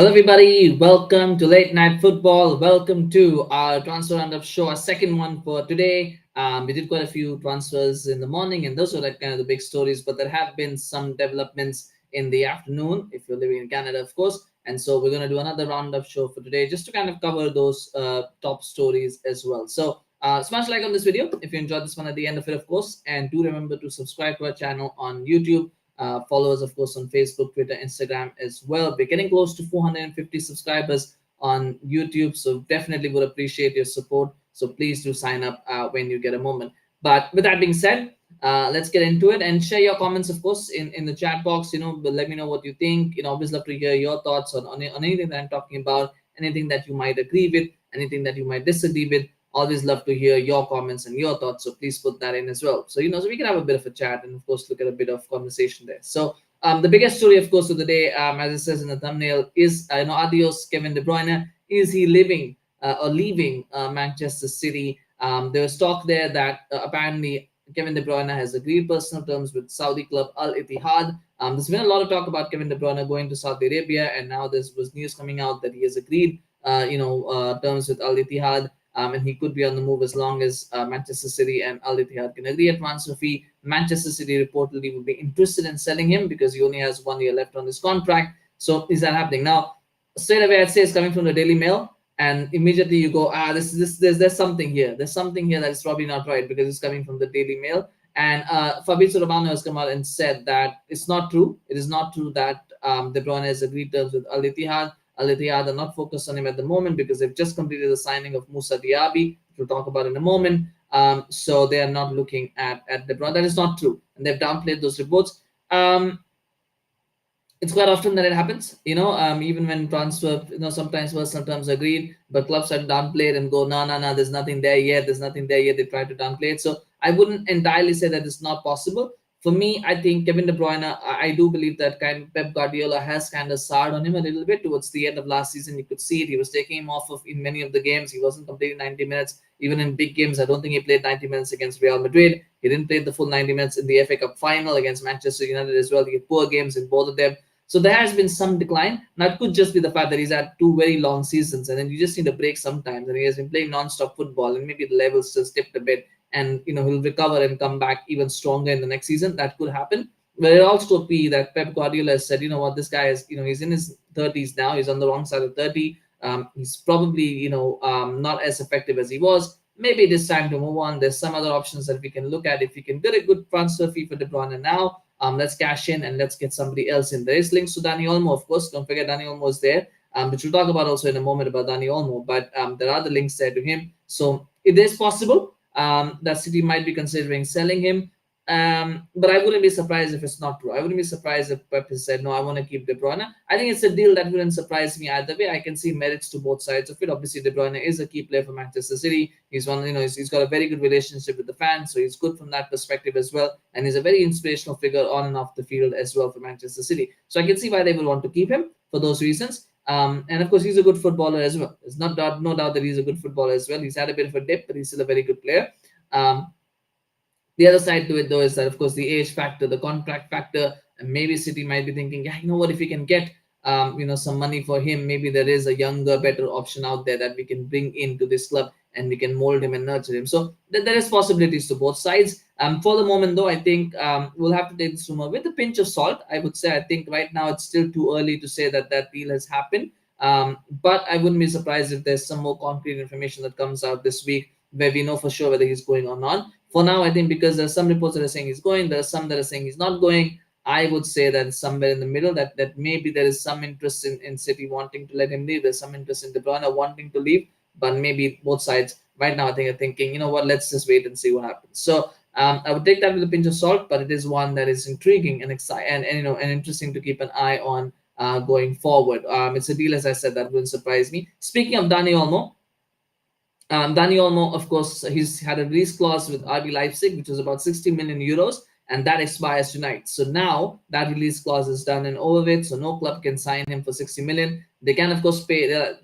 Hello, everybody. Welcome to Late Night Football. Welcome to our transfer roundup show, our second one for today. We did quite a few transfers in the morning, and those were like kind of the big stories. But there have been some developments in the afternoon, if you're living in Canada, of course. And so we're going to do another roundup show for today, just to kind of cover those top stories as well. So smash like on this video if you enjoyed this one at the end of it, of course, and do remember to subscribe to our channel on YouTube. Follow us, of course, on Facebook, Twitter, Instagram as well. We're getting close to 450 subscribers on YouTube, so definitely would appreciate your support. So please do sign up when you get a moment. But with that being said, let's get into it and share your comments, of course, in the chat box. But let me know what you think. Always love to hear your thoughts on anything that I'm talking about, anything that you might agree with, anything that you might disagree with. Always love to hear your comments and your thoughts, so please put that in as well. So so we can have a bit of a chat and of course look at a bit of conversation there. So the biggest story, of course, of the day, as it says in the thumbnail, is adios Kevin de Bruyne. Is he living or leaving Manchester City? There was talk there that apparently Kevin de Bruyne has agreed personal terms with Saudi club Al-Ittihad. There's been a lot of talk about Kevin de Bruyne going to Saudi Arabia, and now there was news coming out that he has agreed terms with Al-Ittihad. And he could be on the move as long as Manchester City and Al-Ittihad can agree a transfer fee. Manchester City reportedly will be interested in selling him because he only has 1 year left on his contract. So is that happening? Now, straight away, I'd say it's coming from the Daily Mail, and immediately you go, there's something here. There's something here that is probably not right because it's coming from the Daily Mail. And Fabrizio Romano has come out and said that it's not true. It is not true that De Bruyne has agreed terms with Al-Ittihad. Al-Ittihad are not focused on him at the moment because they've just completed the signing of Moussa Diaby, which we'll talk about in a moment. So they are not looking at De Bruyne. That is not true, and they've downplayed those reports. It's quite often that it happens, even when transfer, sometimes personal terms agreed, but clubs are downplayed and go, no, there's nothing there yet. There's nothing there yet. They try to downplay it. So I wouldn't entirely say that it's not possible. For me, I think Kevin De Bruyne, I do believe that Pep Guardiola has kind of soured on him a little bit towards the end of last season. You could see it. He was taking him off of in many of the games. He wasn't completing 90 minutes. Even in big games, I don't think he played 90 minutes against Real Madrid. He didn't play the full 90 minutes in the FA Cup final against Manchester United as well. He had poor games in both of them. So there has been some decline. Now, it could just be the fact that he's had 2 very long seasons, and then you just need a break sometimes. And he has been playing non-stop football, and maybe the levels just dipped a bit. And he'll recover and come back even stronger in the next season. That could happen. But it also could be that Pep Guardiola has said, this guy is, he's in his 30s now. He's on the wrong side of 30. He's probably, not as effective as he was. Maybe it is time to move on. There's some other options that we can look at. If we can get a good transfer fee for De Bruyne now, let's cash in and let's get somebody else in. There is links to Dani Olmo, of course. Don't forget Dani Olmo is there, which we'll talk about also in a moment about Dani Olmo. But there are the links there to him. So it is possible that City might be considering selling him. But I wouldn't be surprised if it's not true. I wouldn't be surprised if Pep has said, no, I want to keep De Bruyne. I think it's a deal that wouldn't surprise me either way. I can see merits to both sides of it. Obviously, De Bruyne is a key player for Manchester City. He's he's got a very good relationship with the fans, so he's good from that perspective as well. And he's a very inspirational figure on and off the field as well for Manchester City. So I can see why they will want to keep him for those reasons. And of course, he's a good footballer as well. There's no doubt that he's a good footballer as well. He's had a bit of a dip, but he's still a very good player. The other side to it, though, is that, of course, the age factor, the contract factor, and maybe City might be thinking, yeah, if we can get, some money for him, maybe there is a younger, better option out there that we can bring into this club and we can mold him and nurture him. So there is possibilities to both sides. For the moment, though, I think we'll have to take this rumor with a pinch of salt. I would say, I think right now it's still too early to say that deal has happened. But I wouldn't be surprised if there's some more concrete information that comes out this week where we know for sure whether he's going or not. For now, I think because there's some reports that are saying he's going, there's some that are saying he's not going. I would say that it's somewhere in the middle, that maybe there is some interest in City wanting to let him leave. There's some interest in De Bruyne wanting to leave, but maybe both sides right now I think are thinking, let's just wait and see what happens. So I would take that with a pinch of salt, but it is one that is intriguing and exciting and interesting to keep an eye on going forward. It's a deal, as I said, that wouldn't surprise me. Speaking of Dani Olmo, Dani Olmo, of course, he's had a release clause with RB Leipzig, which was about 60 million euros, and that expires tonight. So now that release clause is done and over with, so no club can sign him for 60 million. They can, of course,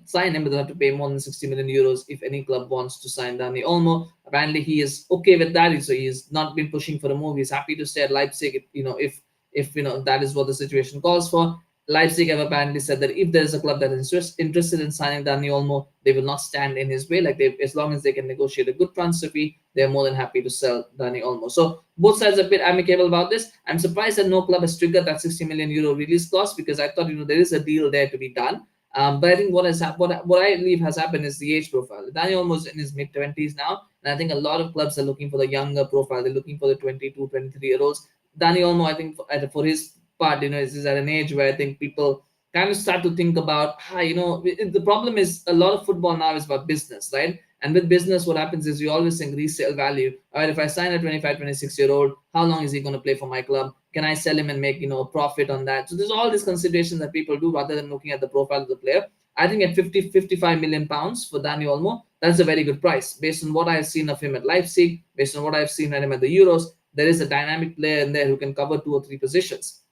sign him, but they have to pay more than 60 million euros if any club wants to sign Dani Olmo. Apparently, he is okay with that, so he's not been pushing for a move. He's happy to stay at Leipzig, if that is what the situation calls for. Leipzig have apparently said that if there is a club that is interested in signing Dani Olmo, they will not stand in his way. Like as long as they can negotiate a good transfer fee, they're more than happy to sell Dani Olmo. So both sides are a bit amicable about this. I'm surprised that no club has triggered that 60 million euro release clause, because I thought there is a deal there to be done. But I think what I believe has happened is the age profile. Dani Olmo is in his mid-20s now, and I think a lot of clubs are looking for the younger profile. They're looking for the 22, 23-year-olds. Dani Olmo, I think, for his part, is at an age where I think people kind of start to think about, the problem is a lot of football now is about business, right? And with business, what happens is you always think resale value. All right, if I sign a 25, 26-year-old, how long is he going to play for my club? Can I sell him and make, a profit on that? So there's all these considerations that people do rather than looking at the profile of the player. I think at 50, 55 million pounds for Dani Olmo, that's a very good price based on what I've seen of him at Leipzig, based on what I've seen of him at the Euros. There is a dynamic player in there who can cover 2 or 3 positions.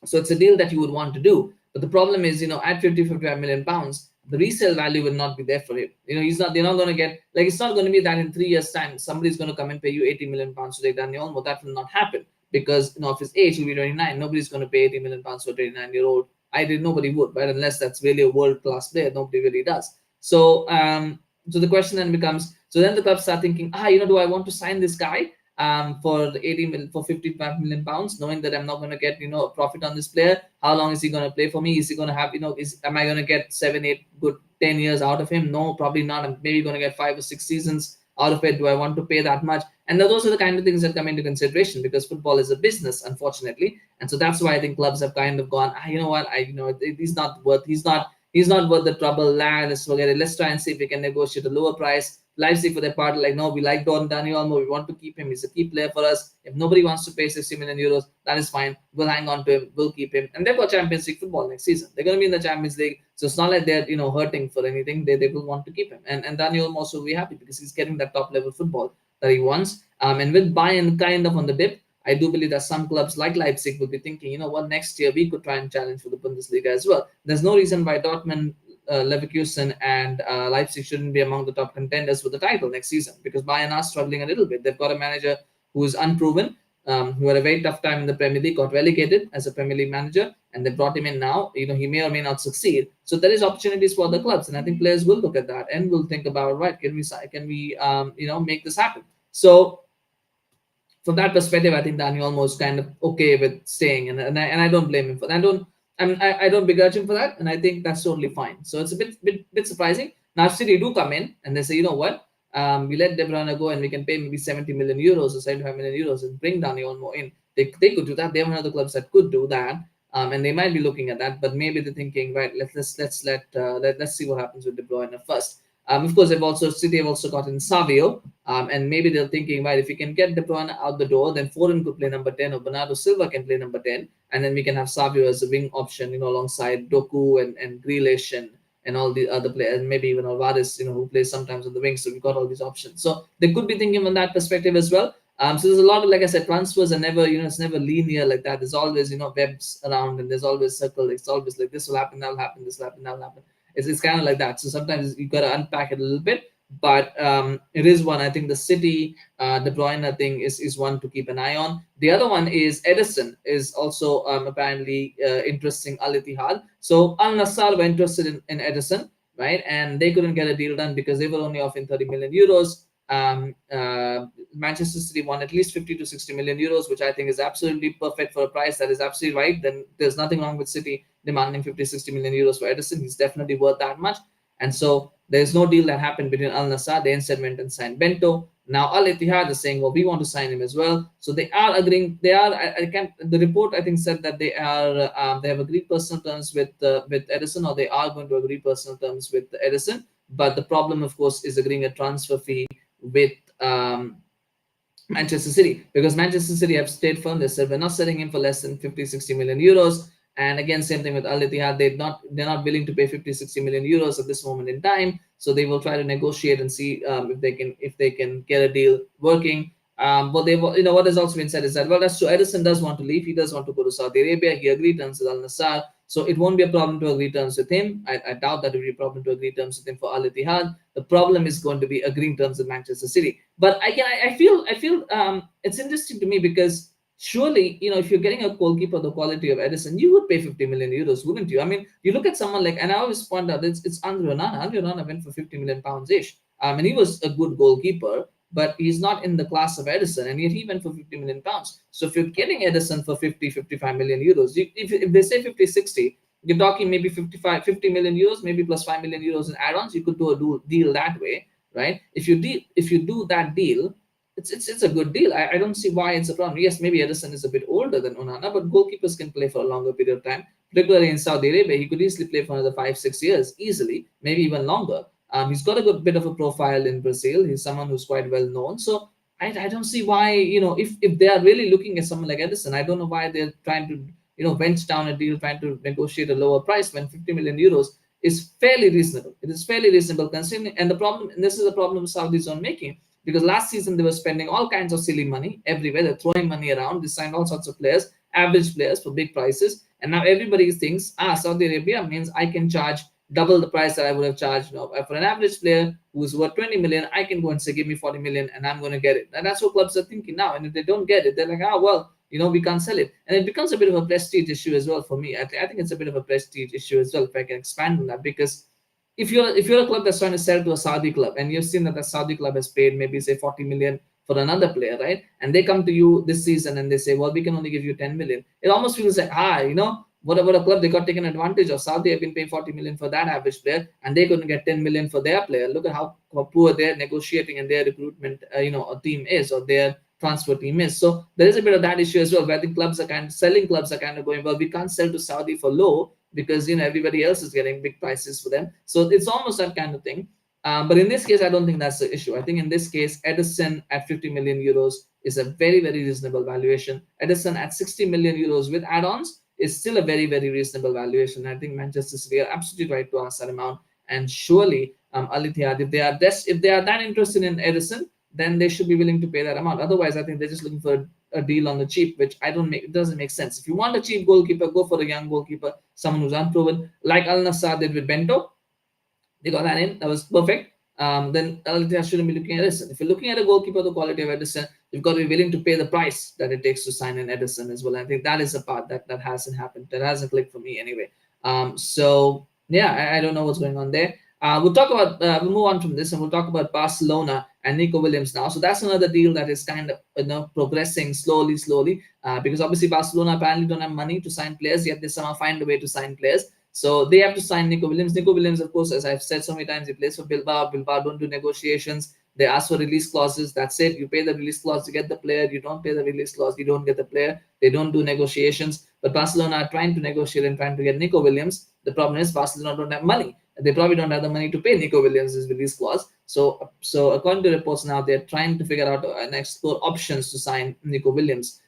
So it's a deal that you would want to do. But the problem is, at 50, 55 million pounds, the resale value will not be there for him. They're not going to get, like, it's not going to be that in 3 years' time, somebody's going to come and pay you 80 million pounds to take Dani Olmo. That will not happen because, of his age, he'll be 29. Nobody's going to pay 80 million pounds for a 29-year-old. Nobody would, right? Unless that's really a world-class player. Nobody really does. So, so the question then becomes, so then the clubs start thinking, do I want to sign this guy? For 80 million, for 55 million pounds, knowing that I'm not going to get a profit on this player. How long is he going to play for me? Is he going to have am I going to get 7, 8 good 10 years out of him? No, probably not. I'm maybe going to get 5 or 6 seasons out of it. Do I want to pay that much? And those are the kind of things that come into consideration because football is a business, unfortunately. And so that's why I think clubs have kind of gone, he's not worth the trouble. Let's forget it. Let's try and see if we can negotiate a lower price. Leipzig, for their part, like, no, we like Dani Olmo. We want to keep him. He's a key player for us. If nobody wants to pay 60 million euros, that is fine. We'll hang on to him. We'll keep him. And they've got Champions League football next season. They're going to be in the Champions League. So it's not like they're, hurting for anything. They will want to keep him. And Dani Olmo also will be happy because he's getting that top level football that he wants. And with Bayern kind of on the dip, I do believe that some clubs like Leipzig will be thinking, next year we could try and challenge for the Bundesliga as well. There's no reason why Dortmund, Leverkusen and Leipzig shouldn't be among the top contenders for the title next season because Bayern are struggling a little bit. They've got a manager who is unproven, who had a very tough time in the Premier League, got relegated as a Premier League manager, and they brought him in now. He may or may not succeed. So there is opportunities for the clubs, and I think players will look at that and will think about, right, can we make this happen? So from that perspective, I think Dani Olmo is kind of okay with staying, and I don't blame him for that. I don't begrudge him for that, and I think that's totally fine. So it's a bit surprising. Now, if City do come in and they say, what, we let De Bruyne go and we can pay maybe 70 million euros or 75 million euros and bring Dani Olmo in, they could do that. They have another clubs that could do that, and they might be looking at that. But maybe they're thinking, right, let's see what happens with De Bruyne first. Of course, City have also gotten Savio, and maybe they're thinking, right, if we can get De Bruyne out the door, then Foden could play number 10 or Bernardo Silva can play number 10, and then we can have Savio as a wing option, alongside Doku and Grealish and all the other players, and maybe even Alvarez, who plays sometimes on the wing. So we've got all these options. So they could be thinking from that perspective as well. So there's a lot of, like I said, transfers are never, it's never linear like that. There's always, webs around, and there's always circle. It's always like this will happen, that'll happen, this will happen, that'll happen. It's kind of like that. So sometimes you've got to unpack it a little bit, but it is one. I think the City, De Bruyne thing is one to keep an eye on. The other one is Ederson is also apparently interesting Al-Ittihad. So Al-Nassr were interested in Ederson, right? And they couldn't get a deal done because they were only offering 30 million euros. Manchester City won at least 50 to 60 million euros, which I think is absolutely perfect for a price that is absolutely right. Then there's nothing wrong with City demanding 50, 60 million euros for Ederson. He's definitely worth that much. And so there's no deal that happened between Al Nassr. They instead went and signed Bento. Now Al-Ittihad is saying, well, we want to sign him as well. So they are agreeing. They are. The report I think said that they are. They have agreed personal terms with Ederson, or they are going to agree personal terms with Ederson. But the problem, of course, is agreeing a transfer fee with Manchester City, because Manchester City have stayed firm. They said we're not selling him for less than 50, 60 million euros. And again, same thing with Al-Ittihad. They're not willing to pay 50, 60 million euros at this moment in time. So they will try to negotiate and see if they can get a deal working. But what has also been said is that, well, that's true. Ederson does want to leave. He does want to go to Saudi Arabia. He agreed terms with Al Nassr. So it won't be a problem to agree terms with him. I doubt that it will be a problem to agree terms with him for Al-Ittihad. The problem is going to be agreeing terms with Manchester City. But I feel it's interesting to me because surely, if you're getting a goalkeeper the quality of Ederson, you would pay 50 million euros, wouldn't you? I mean, you look at someone like, and I always point out, it's Andre Onana. Andre Onana went for 50 million pounds ish. And he was a good goalkeeper, but he's not in the class of Ederson, and yet he went for 50 million pounds. So if you're getting Ederson for 50, 55 million euros, if they say 50, 60, you're talking maybe 55, 50 million euros, maybe plus 5 million euros in add-ons. You could do a deal that way, right? If you do that deal, it's a good deal. I don't see why it's a problem. Yes, maybe Ederson is a bit older than Onana, but goalkeepers can play for a longer period of time. Particularly in Saudi Arabia, he could easily play for another 5, 6 years, easily, maybe even longer. He's got a good bit of a profile in Brazil. He's someone who's quite well known. So I don't see why, if they are really looking at someone like Ederson, I don't know why they're trying to, bench down a deal, trying to negotiate a lower price when 50 million euros is fairly reasonable. It is fairly reasonable considering. And the problem, and this is a problem Saudis are making, because last season they were spending all kinds of silly money everywhere. They're throwing money around. They signed all sorts of players, average players for big prices. And now everybody thinks, Saudi Arabia means I can charge double the price that I would have charged. For an average player who's worth 20 million, I can go and say, give me 40 million and I'm going to get it. And that's what clubs are thinking now. And if they don't get it, they're like, well, we can't sell it. And it becomes a bit of a prestige issue as well for me. I think it's a bit of a prestige issue as well, if I can expand on that, because if you're a club that's trying to sell to a Saudi club, and you've seen that the Saudi club has paid maybe say 40 million for another player, right? And they come to you this season and they say, well, we can only give you 10 million. It almost feels like, what about a club? They got taken advantage of. Saudi have been paying 40 million for that average player, and they couldn't get 10 million for their player. Look at how poor their negotiating and their recruitment, team is, or their transfer team is. So there is a bit of that issue as well, where the clubs are selling clubs are kind of going, well, we can't sell to Saudi for low, because everybody else is getting big prices for them. So it's almost that kind of thing. But in this case, I don't think that's the issue. I think in this case, Ederson at 50 million euros is a very, very reasonable valuation. Ederson at 60 million euros with add-ons is still a very, very reasonable valuation. I think Manchester City are absolutely right to ask that amount. And surely, Al-Ittihad, if they are that interested in Ederson, then they should be willing to pay that amount. Otherwise, I think they're just looking for a deal on the cheap, which it doesn't make sense. If you want a cheap goalkeeper, go for a young goalkeeper, someone who's unproven, like Al Nassr did with Bento. They got that in. That was perfect. Then Al-Ittihad shouldn't be looking at Ederson. If you're looking at a goalkeeper, the quality of Ederson, you've got to be willing to pay the price that it takes to sign in Ederson as well. I think that is a part that hasn't happened. That hasn't clicked for me anyway. So yeah, I don't know what's going on there. We'll talk about, we'll move on from this and we'll talk about Barcelona and Nico Williams now. So that's another deal that is kind of, progressing slowly, because obviously Barcelona apparently don't have money to sign players, yet they somehow find a way to sign players. So they have to sign Nico Williams. Nico Williams, of course, as I've said so many times, he plays for Bilbao. Bilbao don't do negotiations. They ask for release clauses. That's it. You pay the release clause to get the player. You don't pay the release clause, you don't get the player. They don't do negotiations. But Barcelona are trying to negotiate and trying to get Nico Williams. The problem is Barcelona don't have money. They probably don't have the money to pay Nico Williams' release clause. So according to reports now, they're trying to figure out and explore options to sign Nico Williams.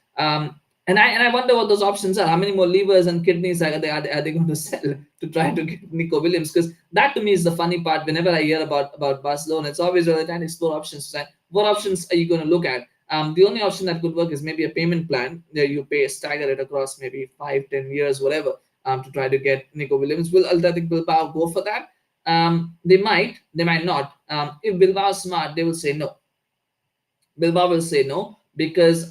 And I wonder what those options are. How many more livers and kidneys are they going to sell to try to get Nico Williams? Because that to me is the funny part. Whenever I hear about Barcelona, it's always they're trying to explore options to sign. What options are you going to look at? The only option that could work is maybe a payment plan where you stagger it across maybe 5, 10 years, whatever, to try to get Nico Williams. Will Athletic Bilbao go for that? They might not. If Bilbao is smart, they will say no. Bilbao will say no, because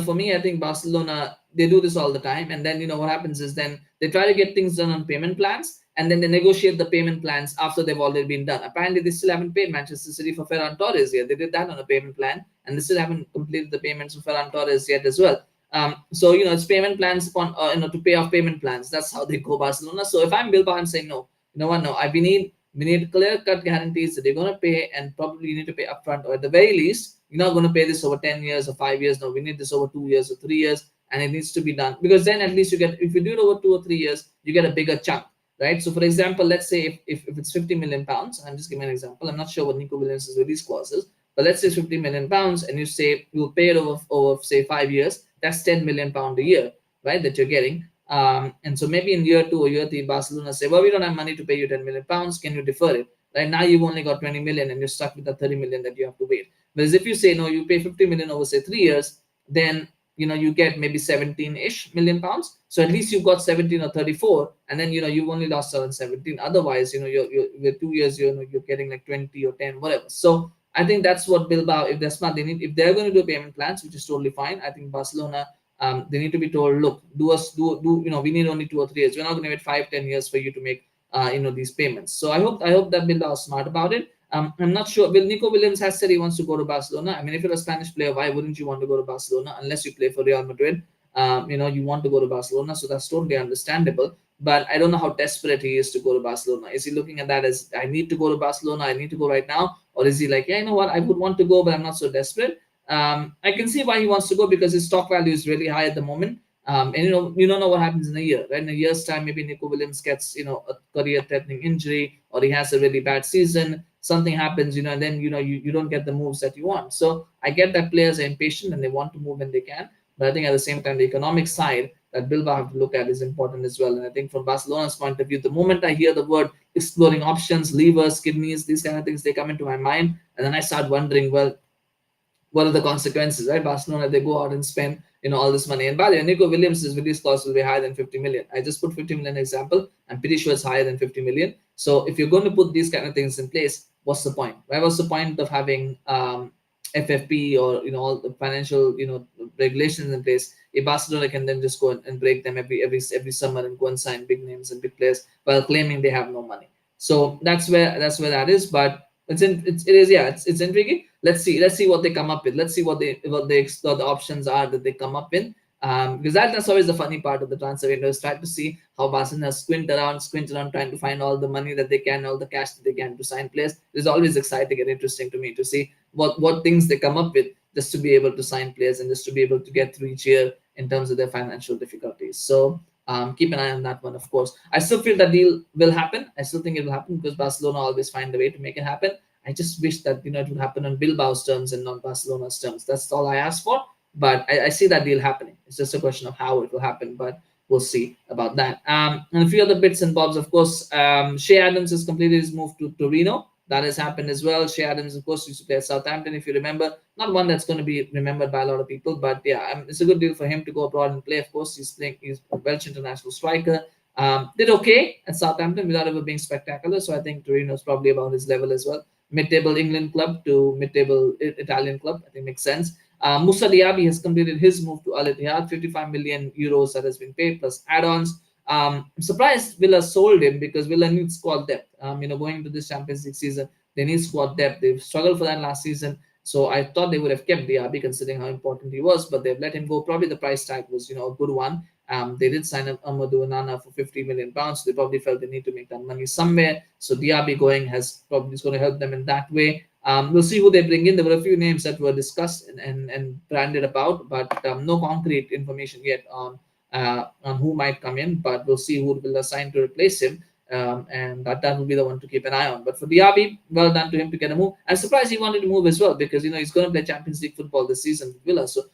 for me, I think Barcelona, they do this all the time. And then, what happens is then they try to get things done on payment plans, and then they negotiate the payment plans after they've already been done. Apparently, they still haven't paid Manchester City for Ferran Torres yet. They did that on a payment plan, and they still haven't completed the payments for Ferran Torres yet as well. So, it's payment plans upon, to pay off payment plans. That's how they go, Barcelona. So if I'm Bilbao, I'm saying no. You know what? No, we need clear-cut guarantees that they're going to pay, and probably you need to pay upfront, or at the very least, you're not going to pay this over 10 years or 5 years. No, we need this over 2 years or 3 years, and it needs to be done. Because then at least if you do it over 2 or 3 years, you get a bigger chunk, right? So for example, let's say if it's 50 million pounds, I'm just giving an example. I'm not sure what Nico Williams' release clause is, but let's say it's 50 million pounds, and you say you'll pay it over say 5 years. That's 10 million pound a year, right? That you're getting. And so maybe in year 2 or year 3, Barcelona say, well, we don't have money to pay you 10 million pounds. Can you defer it? Right now, you've only got 20 million and you're stuck with the 30 million that you have to wait. Whereas if you say, no, you pay 50 million over, say, 3 years, then, you get maybe 17-ish million pounds. So at least you've got 17 or 34. And then, you've only lost out on 17. Otherwise, you're 2 years, you're getting like 20 or 10, whatever. So I think that's what Bilbao, if they're smart, if they're going to do payment plans, which is totally fine. I think Barcelona They need to be told, look, we need only 2 or 3 years. We're not going to wait 5, 10 years for you to make these payments. So I hope that Bilbao is smart about it. I'm not sure. Well, Nico Williams has said he wants to go to Barcelona. I mean, if you're a Spanish player, why wouldn't you want to go to Barcelona unless you play for Real Madrid? You want to go to Barcelona, so that's totally understandable. But I don't know how desperate he is to go to Barcelona. Is he looking at that as, I need to go to Barcelona, I need to go right now? Or is he like, yeah, you know what, I would want to go, but I'm not so desperate? I can see why he wants to go, because his stock value is really high at the moment. And you don't know what happens in a year, right? In a year's time, maybe Nico Williams gets a career-threatening injury, or he has a really bad season. Something happens, and then you don't get the moves that you want. So I get that players are impatient and they want to move when they can, but I think at the same time the economic side that Bilbao have to look at is important as well. And I think from Barcelona's point of view, the moment I hear the word exploring options, levers, kidneys, these kind of things, they come into my mind, and then I start wondering, well, what are the consequences, right? Barcelona, they go out and spend all this money. And by the way, Nico Williams' release clause will be higher than 50 million. I just put 50 million example. I'm pretty sure it's higher than 50 million. So if you're going to put these kind of things in place, what's the point? Right? What's the point of having FFP or all the financial regulations in place if Barcelona can then just go and break them every summer and go and sign big names and big players while claiming they have no money? So that's where that is. But it's intriguing. Let's see what they come up with. Let's see what the options are that they come up with. Because that's always the funny part of the transfer window, is try to see how Barcelona squint around, trying to find all the money that they can, all the cash that they can to sign players. It's always exciting and interesting to me to see what things they come up with just to be able to sign players and just to be able to get through each year in terms of their financial difficulties. So keep an eye on that one, of course. I still feel that deal will happen. I still think it will happen because Barcelona always find a way to make it happen. I just wish that it would happen on Bilbao's terms and not Barcelona's terms. That's all I ask for. But I see that deal happening. It's just a question of how it will happen. But we'll see about that. And a few other bits and bobs, of course. Shea Adams has completed his move to Torino. That has happened as well. Shea Adams, of course, used to play at Southampton, if you remember. Not one that's going to be remembered by a lot of people, but yeah, it's a good deal for him to go abroad and play. Of course, he's a Welsh international striker. Did okay at Southampton without ever being spectacular. So I think Torino is probably about his level as well. Mid-table England club to mid-table Italian club, I think makes sense. Moussa Diaby has completed his move to Al-Ittihad, 55 million euros that has been paid plus add-ons. I'm surprised Villa sold him because Villa needs squad depth. Going into this Champions League season, they need squad depth. They've struggled for that last season. So I thought they would have kept Diaby considering how important he was, but they've let him go. Probably the price tag was, a good one. They did sign up Amadou Onana for 50 million pounds. So they probably felt they need to make that money somewhere. So Diaby going is going to help them in that way. We'll see who they bring in. There were a few names that were discussed and branded about, but no concrete information yet on who might come in. But we'll see who will assign to replace him. And that will be the one to keep an eye on. But for Diaby, well done to him to get a move. I'm surprised he wanted to move as well because he's going to play Champions League football this season with Villa. So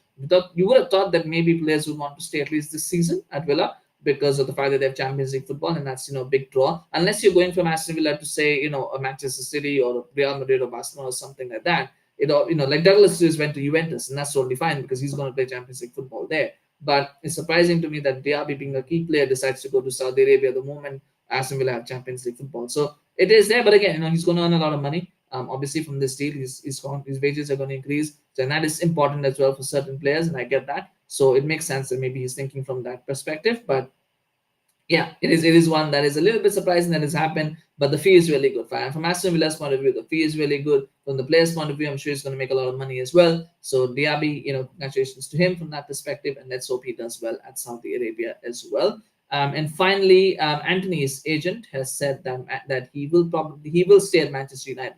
you would have thought that maybe players would want to stay at least this season at Villa because of the fact that they have Champions League football, and that's a big draw. Unless you're going from Aston Villa to say a Manchester City or Real Madrid or Barcelona or something like that. Like Douglas Luiz went to Juventus, and that's totally fine because he's going to play Champions League football there. But it's surprising to me that Diaby, being a key player, decides to go to Saudi Arabia the moment Aston Villa have Champions League football. So it is there, but again, he's going to earn a lot of money. Obviously, from this deal, his wages are going to increase, so, and that is important as well for certain players, and I get that. So it makes sense that maybe he's thinking from that perspective. But yeah, it is one that is a little bit surprising that has happened, but the fee is really good. From Aston Villa's point of view, the fee is really good. From the player's point of view, I'm sure he's going to make a lot of money as well. So Diaby, congratulations to him from that perspective, and let's hope he does well at Saudi Arabia as well. And finally, Antony's agent has said that he will stay at Manchester United.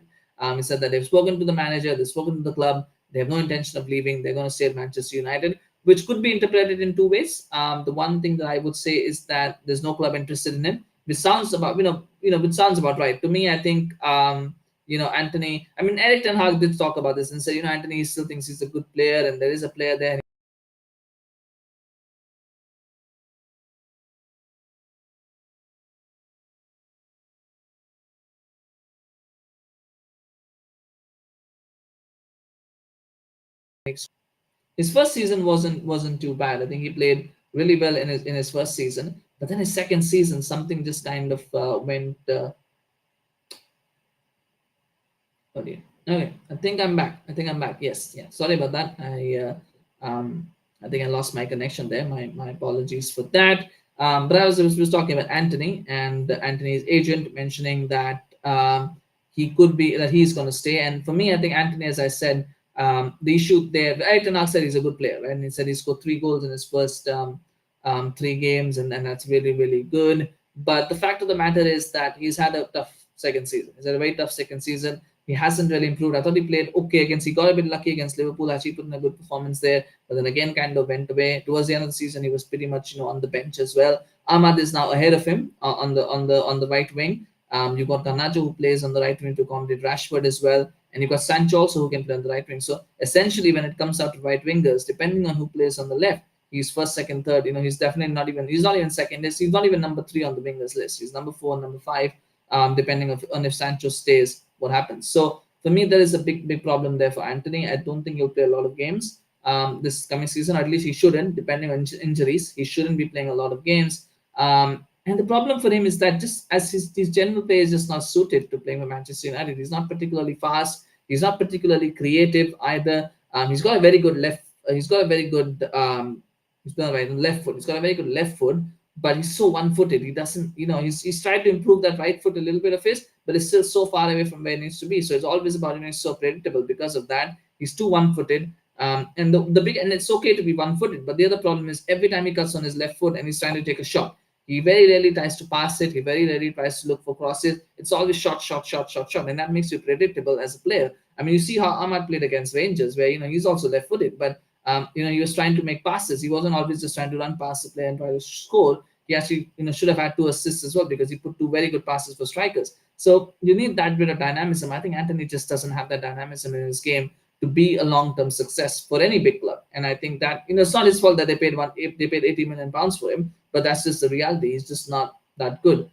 He said that they've spoken to the manager, they've spoken to the club, they have no intention of leaving. They're going to stay at Manchester United, which could be interpreted in two ways. The one thing that I would say is that there's no club interested in him. Which sounds about which sounds about right to me. I think Antony. I mean, Eric Ten Hag did talk about this and said Antony still thinks he's a good player and there is a player there. His first season wasn't too bad. I think he played really well in his first season, but then his second season something just kind of went. Okay, okay. I think I'm back. Yes, yeah. Sorry about that. I think I lost my connection there. My apologies for that. But I was talking about Antony and Antony's agent mentioning that he could be that he's going to stay. And for me, I think Antony, as I said, the issue there. Eric Ten Hag said he's a good player, right? And he said he scored 3 goals in his first 3 games, and that's really really good. But the fact of the matter is that he's had a tough second season. He's had a very tough second season. He hasn't really improved. I thought he played okay against. He got a bit lucky against Liverpool. Actually, put in a good performance there, but then again, kind of went away. Towards the end of the season, he was pretty much on the bench as well. Ahmad is now ahead of him on the right wing. You got Garnacho who plays on the right wing to accommodate Rashford as well, and you got Sancho also who can play on the right wing. So essentially, when it comes out to right wingers, depending on who plays on the left, he's first, second, third. He's definitely not even. He's not even second. He's not even number 3 on the wingers list. He's number 4, number 5, depending on if Sancho stays, what happens. So for me, there is a big problem there for Antony. I don't think he'll play a lot of games this coming season. Or at least he shouldn't, depending on injuries. He shouldn't be playing a lot of games. And the problem for him is that just as his general play is just not suited to playing for Manchester United. He's not particularly fast. He's not particularly creative either. He's got a very good left. He's got a very good. He's got a very left foot. He's got a very good left foot, but he's so one-footed. He doesn't. He's tried to improve that right foot a little bit of his, but it's still so far away from where it needs to be. So it's always about he's so predictable because of that. He's too one-footed. And the big and it's okay to be one-footed, but the other problem is every time he cuts on his left foot and he's trying to take a shot, he very rarely tries to pass it. He very rarely tries to look for crosses. It's always shot, and that makes you predictable as a player. I mean, you see how Ahmad played against Rangers, where he's also left-footed, but he was trying to make passes. He wasn't always just trying to run past the player and try to score. He actually should have had 2 assists as well because he put 2 very good passes for strikers. So you need that bit of dynamism. I think Antony just doesn't have that dynamism in his game to be a long-term success for any big club. And I think that it's not his fault that they paid 80 million pounds for him, but that's just the reality. He's just not that good.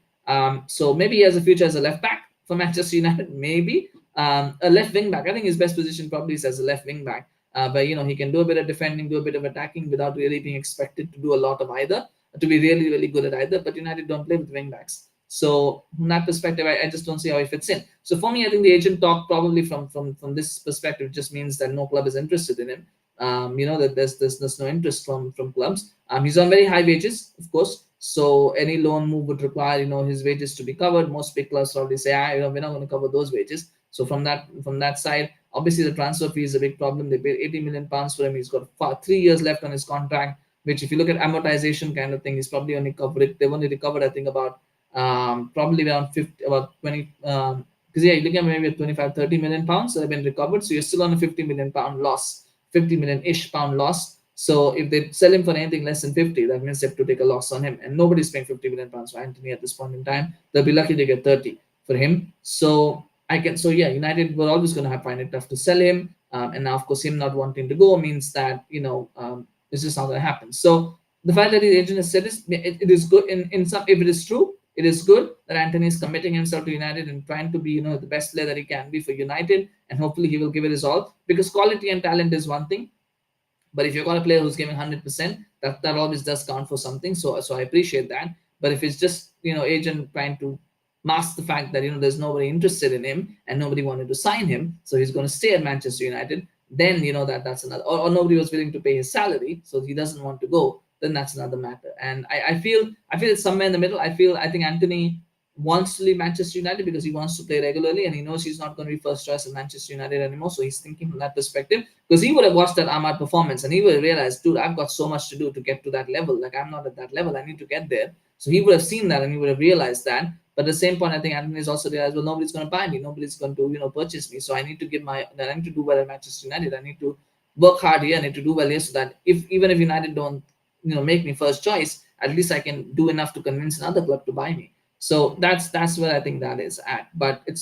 So maybe he has a future as a left back for Manchester United, maybe a left wing back. I think his best position probably is as a left wing back. But he can do a bit of defending, do a bit of attacking without really being expected to do a lot of either, to be really, really good at either. But United don't play with wing backs. So from that perspective, I just don't see how he fits in. So for me, I think the agent talk probably from this perspective just means that no club is interested in him. That there's no interest from clubs. He's on very high wages, of course. So any loan move would require his wages to be covered. Most big clubs probably say, we're not going to cover those wages. So from that side, obviously the transfer fee is a big problem. They paid 80 million pounds for him. He's got 3 years left on his contract, which if you look at amortization kind of thing, he's probably only covered. They've only recovered, I think, about probably around 50, about 20. Because you're looking at maybe 25, 30 million pounds that have been recovered. So you're still on a 50 million pound loss, 50 million-ish pound loss. So if they sell him for anything less than 50, that means they have to take a loss on him. And nobody's paying 50 million pounds for Antony at this point in time. They'll be lucky to get 30 for him. So United were always going to find it tough to sell him. And now, of course, him not wanting to go means that, it's just not going to happen. So the fact that his agent has said this, it is good in some, if it is true, it is good that Antony is committing himself to United and trying to be, the best player that he can be for United. And hopefully he will give it his all, because quality and talent is one thing. But if you've got a player who's giving 100%, that always does count for something. So I appreciate that. But if it's just, agent trying to mask the fact that, there's nobody interested in him and nobody wanted to sign him, so he's going to stay at Manchester United, then, that's another, or nobody was willing to pay his salary, so he doesn't want to go, then that's another matter. And I feel it's somewhere in the middle. I think Antony wants to leave Manchester United because he wants to play regularly and he knows he's not going to be first choice at Manchester United anymore. So he's thinking from that perspective, because he would have watched that Ahmad performance and he would have realized, dude, I've got so much to do to get to that level. Like, I'm not at that level. I need to get there. So he would have seen that and he would have realized that. But at the same point, I think Antony has also realized, well, nobody's going to buy me. Nobody's going to, purchase me. So I need to I need to do well at Manchester United. I need to work hard here. I need to do well here so that even if United don't, make me first choice, at least I can do enough to convince another club to buy me. So that's where I think that is at. But it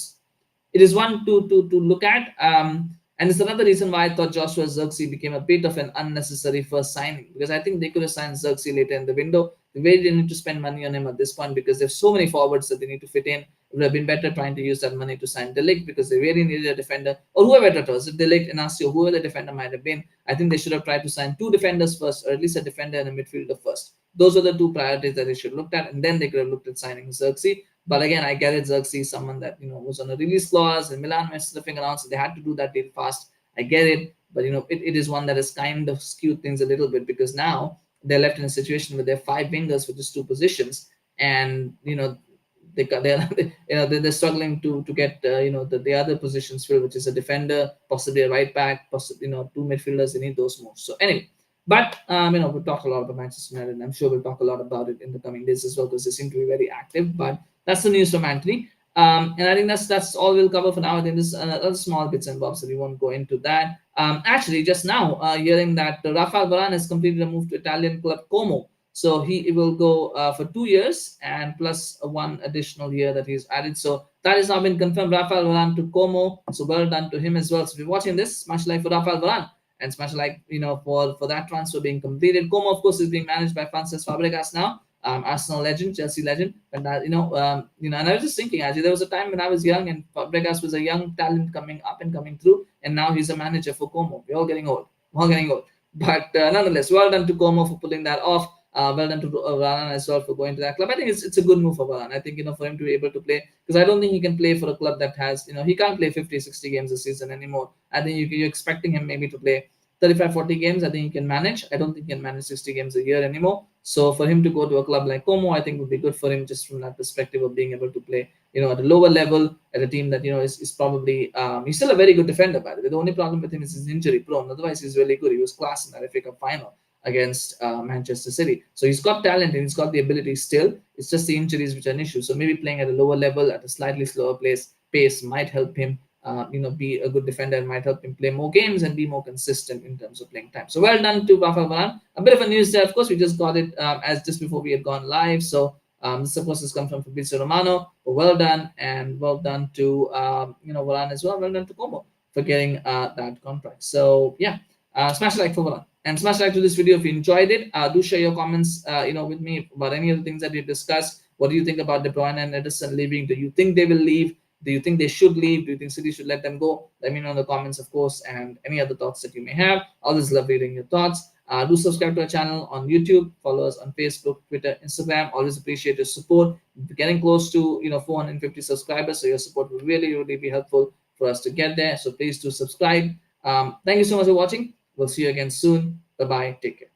is one to look at. And it's another reason why I thought Joshua Zirkzee became a bit of an unnecessary first signing, because I think they could have signed Zirkzee later in the window. They really didn't need to spend money on him at this point because there's so many forwards that they need to fit in. It would have been better trying to use that money to sign De Ligt because they really needed a defender, or whoever it was, De Ligt, Inacio, whoever the defender might have been. I think they should have tried to sign 2 defenders first, or at least a defender and a midfielder first. Those are the 2 priorities that they should have looked at, and then they could have looked at signing Zirkzee. But again, I get it. Zirkzee is someone that was on a release clause, and Milan messed the finger around, so they had to do that deal fast. I get it, But it is one that has kind of skewed things a little bit, because now they're left in a situation where they're five wingers for just two positions, and they're they're struggling to get the other positions filled, which is a defender, possibly a right back, possibly two midfielders. They need those moves. So anyway, but we'll talk a lot about Manchester United, and I'm sure we'll talk a lot about it in the coming days as well, because they seem to be very active. But that's the news from Antony. And I think that's all we'll cover for now. I think there's other small bits and bobs, so we won't go into that. Actually, just now, hearing that Rafael Varane has completed a move to Italian club Como. So he will go for 2 years and plus one additional year that he's added. So that has now been confirmed. Rafael Varane to Como. So well done to him as well. So if you're watching this, smash like for Rafael Varane, and smash like for that transfer being completed. Como, of course, is being managed by Francis Fabregas now. Arsenal legend, Chelsea legend, and and I was just thinking, actually, there was a time when I was young, and Fabregas was a young talent coming up and coming through, and now he's a manager for Como. We're all getting old. But nonetheless, well done to Como for pulling that off. Well done to Varane as well for going to that club. I think it's a good move for Varane. I think for him to be able to play, because I don't think he can play for a club that has he can't play 50, 60 games a season anymore. I think you're expecting him maybe to play 35, 40 games. I think he can manage. I don't think he can manage 60 games a year anymore. So for him to go to a club like Como, I think would be good for him, just from that perspective of being able to play, at a lower level, at a team that, is probably, he's still a very good defender, by the way. The only problem with him is he's injury prone. Otherwise, he's really good. He was class in that FA Cup final against Manchester City. So he's got talent and he's got the ability still. It's just the injuries which are an issue. So maybe playing at a lower level, at a slightly slower pace might help him be a good defender, and might help him play more games and be more consistent in terms of playing time. So well done to Rafael Varane. A bit of a news there, of course. We just got it as just before we had gone live. So this, of course, has come from Fabrizio Romano. But well done, and well done to Varane as well. Well done to Como for getting that contract. So yeah, smash like for Varane, and smash like to this video if you enjoyed it. Do share your comments with me about any of the things that we discussed. What do you think about De Bruyne and Ederson leaving? Do you think they will leave? Do you think they should leave? Do you think City should let them go? Let me know in the comments, of course, and any other thoughts that you may have. Always love reading your thoughts. Do subscribe to our channel on YouTube. Follow us on Facebook, Twitter, Instagram. Always appreciate your support. We're getting close to 450 subscribers, so your support will really, really be helpful for us to get there. So please do subscribe. Thank you so much for watching. We'll see you again soon. Bye-bye. Take care.